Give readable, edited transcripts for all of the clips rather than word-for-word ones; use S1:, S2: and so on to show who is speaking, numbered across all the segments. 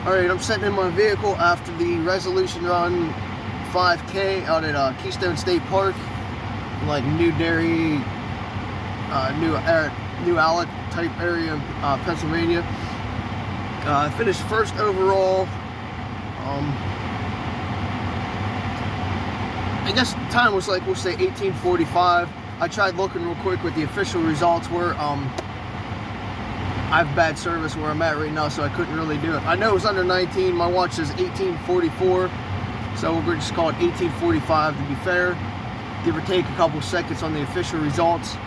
S1: Alright, I'm sitting in my vehicle after the Resolution Run 5K out at Keystone State Park, in like New Dairy, New Outlet type area in Pennsylvania. I finished first overall. I guess time was like, we'll say 18:45. I tried looking real quick what the official results were. I have bad service where I'm at right now, so I couldn't really do it. I know it was under 19. My watch says 18:44, so we're going to just call it 18:45 to be fair. Give or take a couple seconds on the official results.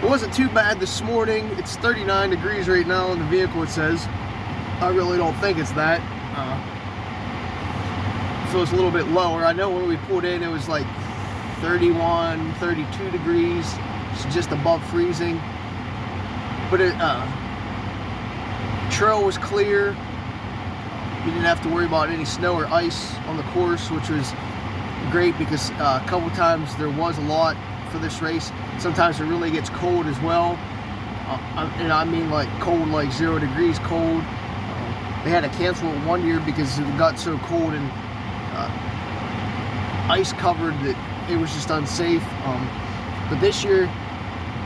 S1: It wasn't too bad this morning. It's 39 degrees right now in the vehicle, it says. I really don't think it's that. So it's a little bit lower. I know when we pulled in, it was like 31, 32 degrees. It's just above freezing. But trail was clear. You didn't have to worry about any snow or ice on the course, which was great because a couple times there was a lot for this race. Sometimes it really gets cold as well, and I mean like cold, like 0 degrees cold. They had to cancel it one year because it got so cold and ice covered that it was just unsafe. But this year,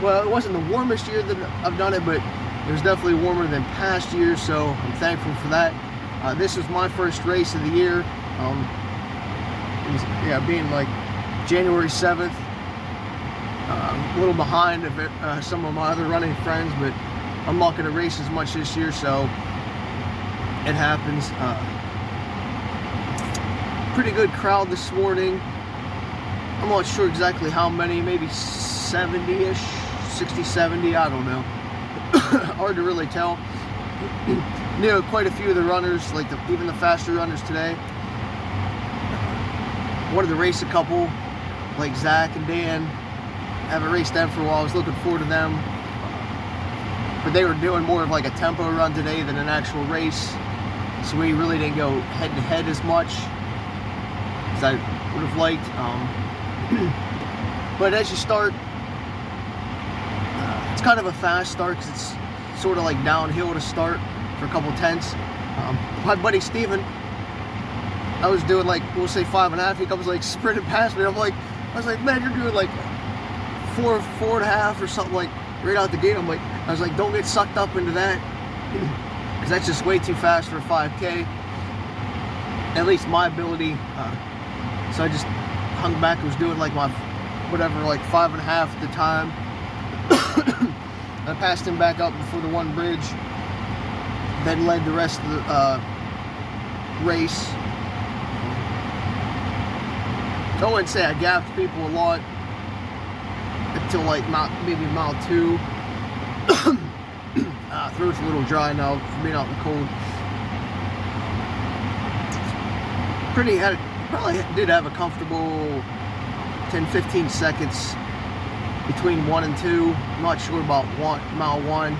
S1: well, it wasn't the warmest year that I've done it, but it was definitely warmer than past years, so I'm thankful for that. This was my first race of the year. Being like January 7th. A little behind some of my other running friends, but I'm not going to race as much this year, so it happens. Pretty good crowd this morning. I'm not sure exactly how many, maybe 70-ish, 60, 70, I don't know. Hard to really tell. Quite a few of the runners, like even the faster runners today. Wanted to race a couple, like Zach and Dan. I haven't raced them for a while. I was looking forward to them. But they were doing more of like a tempo run today than an actual race. So we really didn't go head to head as much as I would have liked. But as you start, it's kind of a fast start because it's sort of like downhill to start for a couple tenths. My buddy Steven, I was doing like, we'll say 5.5. He comes like sprinting past me. I was like, man, you're doing like 4.5 or something, like right out the gate. I was like, don't get sucked up into that because that's just way too fast for a 5K. At least my ability. So I just hung back. I was doing like my whatever, like 5.5 at the time. I passed him back up before the one bridge, then led the rest of the race. I wouldn't say I gapped people a lot until like maybe mile 2. Throat's a little dry now from being out in the cold. Probably did have a comfortable 10-15 seconds between 1 and 2. I'm not sure about mile 1.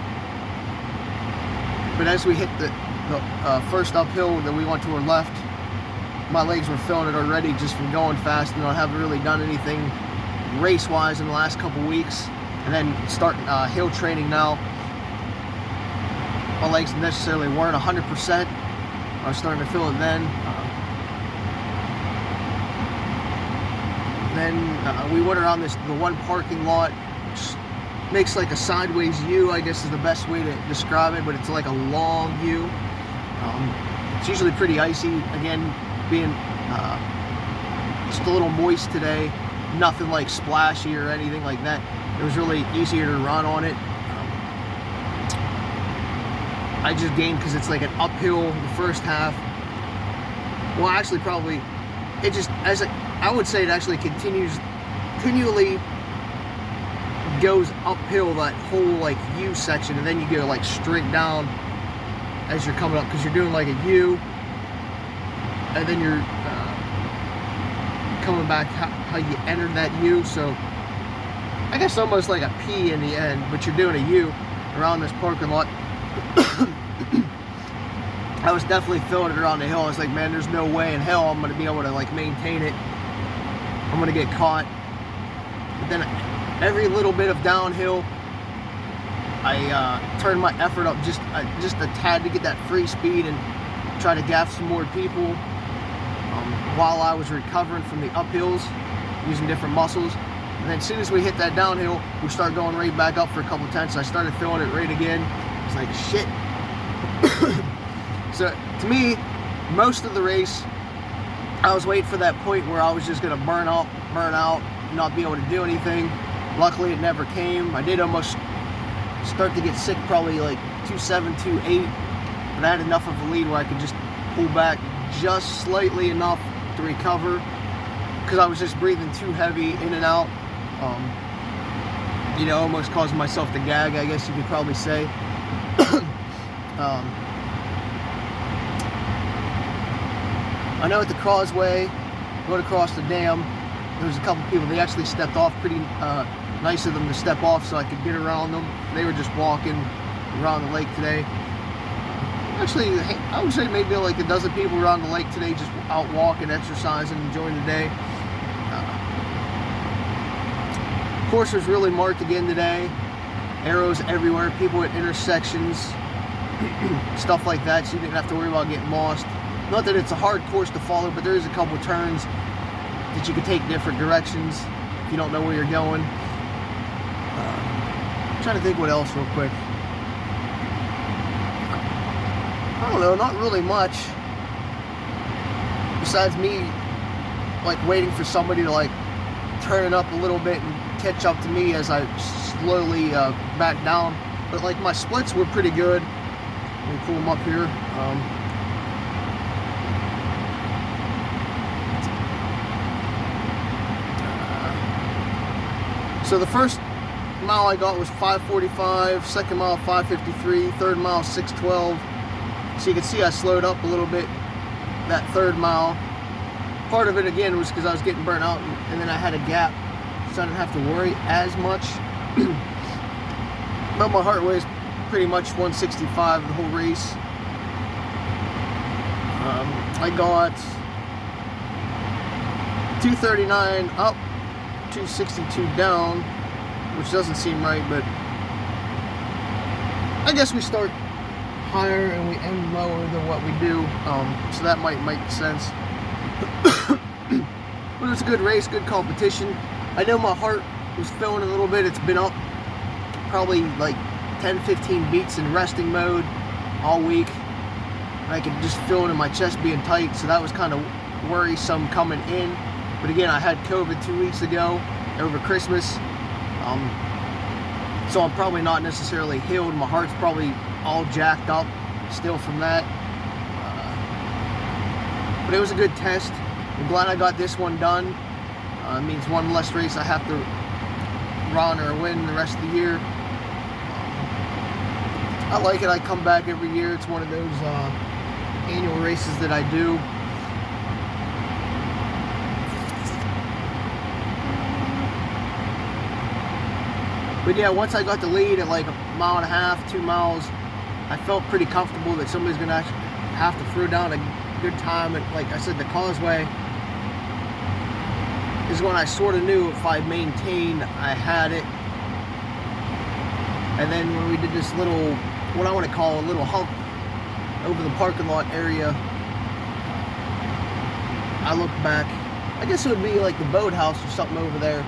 S1: But as we hit the first uphill that we went to our left, my legs were feeling it already just from going fast, and I haven't really done anything race-wise in the last couple weeks. And then starting hill training now, my legs necessarily weren't 100%. I was starting to feel it then. We went around the one parking lot, which makes like a sideways U, I guess is the best way to describe it, but it's like a long U. It's usually pretty icy, again, being just a little moist today. Nothing like splashy or anything like that. It was really easier to run on it. I just gained because it's like an uphill the first half. Well, actually, probably it just I would say it actually continually goes uphill that whole like U section, and then you go like straight down as you're coming up because you're doing like a U, and then you're coming back how you entered that U. So I guess almost like a P in the end, but you're doing a U around this parking lot. I was definitely feeling it around the hill. I was like, man, there's no way in hell I'm going to be able to like maintain it. I'm going to get caught. But then every little bit of downhill, I turned my effort up just a tad to get that free speed and try to gaff some more people while I was recovering from the uphills, using different muscles. And then as soon as we hit that downhill, we start going right back up for a couple tenths. I started feeling it right again. It's like, shit. So to me, most of the race, I was waiting for that point where I was just gonna burn out, not be able to do anything. Luckily, it never came. I did almost start to get sick, probably like 2.7, 2.8, but I had enough of a lead where I could just pull back just slightly enough to recover, because I was just breathing too heavy in and out. You know, almost causing myself to gag, I guess you could probably say. I know at the causeway, going across the dam, there was a couple people, they actually stepped off. Pretty nice of them to step off so I could get around them. They were just walking around the lake today. Actually, I would say maybe like a dozen people around the lake today, just out walking, exercising, enjoying the day. Course was really marked again today. Arrows everywhere, people at intersections, stuff like that, so you didn't have to worry about getting lost. Not that it's a hard course to follow, but there is a couple turns that you can take different directions if you don't know where you're going. I'm trying to think what else real quick. I don't know, not really much. Besides me, like, waiting for somebody to, like, turn it up a little bit and catch up to me as I slowly back down. But, like, my splits were pretty good. Let me pull them up here. So the first mile I got was 5:45, second mile 5:53, third mile 6:12. So you can see I slowed up a little bit that third mile. Part of it again was because I was getting burnt out, and then I had a gap, so I didn't have to worry as much. But my heart weighs pretty much 165 the whole race. I got 239 up, 262 down, which doesn't seem right, but I guess we start higher and we end lower than what we do, so that might make sense. But it was a good race, good competition. I know my heart was feeling a little bit. It's been up probably like 10-15 beats in resting mode all week. I could just feel it in my chest being tight, so that was kind of worrisome coming in. But again, I had COVID 2 weeks ago over Christmas, so I'm probably not necessarily healed. My heart's probably all jacked up still from that. But it was a good test. I'm glad I got this one done. It means one less race I have to run or win the rest of the year. I like it. I come back every year. It's one of those annual races that I do. But yeah, once I got the lead at like a mile and a half, 2 miles, I felt pretty comfortable that somebody's going to have to throw down a good time. And like I said, the causeway is when I sort of knew if I maintained, I had it. And then when we did this little, what I want to call a little hump over the parking lot area, I looked back. I guess it would be like the boathouse or something over there.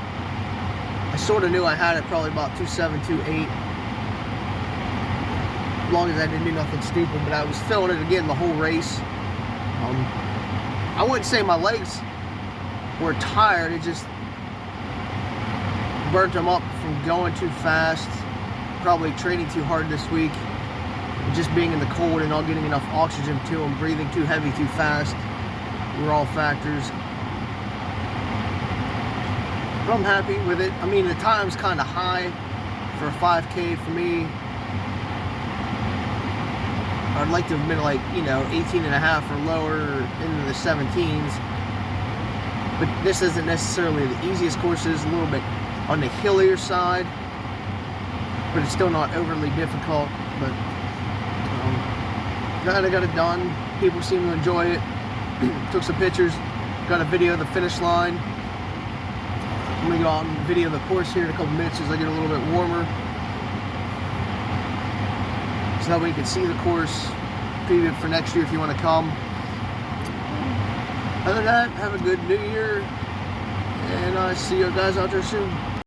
S1: I sort of knew I had it probably about 2.7, 2.8. As long as I didn't do nothing stupid, but I was feeling it again the whole race. I wouldn't say my legs were tired, it just burnt them up from going too fast, probably training too hard this week, just being in the cold and not getting enough oxygen to them, breathing too heavy too fast, were all factors. But I'm happy with it. I mean, the time's kind of high for a 5K for me. I'd like to have been like, 18 and a half or lower, into the 17s. But this isn't necessarily the easiest course. It's a little bit on the hillier side, but it's still not overly difficult. But glad I got it done. People seem to enjoy it. Took some pictures. Got a video of the finish line. I'm gonna go out and video the course here in a couple minutes as I get a little bit warmer. that way you can see the course, preview for next year if you want to come. Other than that, have a good New Year, and I'll see you guys out there soon.